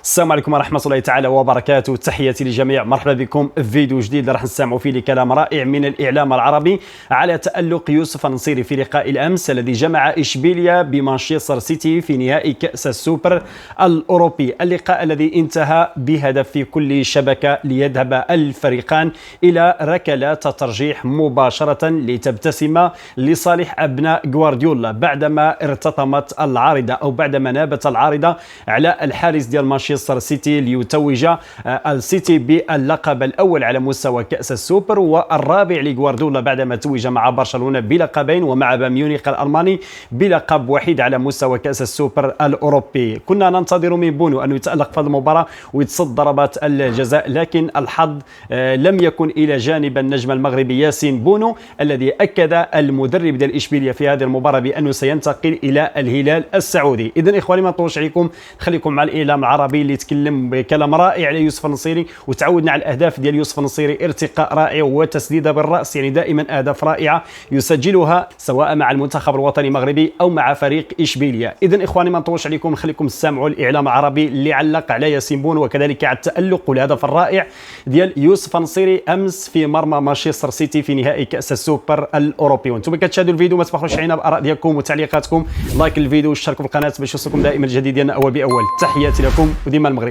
السلام عليكم ورحمة الله تعالى وبركاته. تحياتي للجميع، مرحبا بكم في فيديو جديد راح نسمعوا فيه لكلام رائع من الإعلام العربي على تألق يوسف النصيري في لقاء الأمس الذي جمع إشبيليا بمانشستر سيتي في نهائي كأس السوبر الأوروبي. اللقاء الذي انتهى بهدف في كل شبكة ليذهب الفريقان إلى ركلات الترجيح مباشرة لتبتسم لصالح أبناء غوارديولا بعدما ارتطمت العارضة أو بعدما نابت العارضة على الحارس ديال مانشستر سيتي ليتوج السيتي باللقب الأول على مستوى كأس السوبر والرابع لغوارديولا بعدما توج مع برشلونة بلقبين ومع بايرن ميونخ الألماني بلقب وحيد على مستوى كأس السوبر الأوروبي. كنا ننتظر من بونو أن يتألق في المباراة ويتصد ضربات الجزاء، لكن الحظ لم يكن إلى جانب النجم المغربي ياسين بونو الذي أكد المدرب ديال إشبيليا في هذه المباراة بأنه سينتقل إلى الهلال السعودي. إذن إخواني ما نطولش عليكم، نخليكم مع الإعلام العربي اللي يتكلم بكلام رائع على يوسف النصيري، وتعودنا على الأهداف ديال يوسف النصيري، ارتقاء رائع وتسديدة بالرأس، يعني دائما أهداف رائعة يسجلها سواء مع المنتخب الوطني المغربي أو مع فريق إشبيليا. إذن إخواني ما نطولش عليكم، نخليكم تسمعوا الإعلام العربي اللي علق على ياسين بونو وكذلك على التألق والهدف الرائع ديال يوسف النصيري أمس في مرمى مانشستر سيتي في نهائي كأس السوبر الأوروبي. وانتم كتشاهدوا الفيديو ما تبخلوش علينا بآراء ديالكم وتعليقاتكم، لايك الفيديو واشتركوا في القناة باش يوصلكم دائما الجديد ديالنا أول بأول. تحياتي لكم وديما المغرب.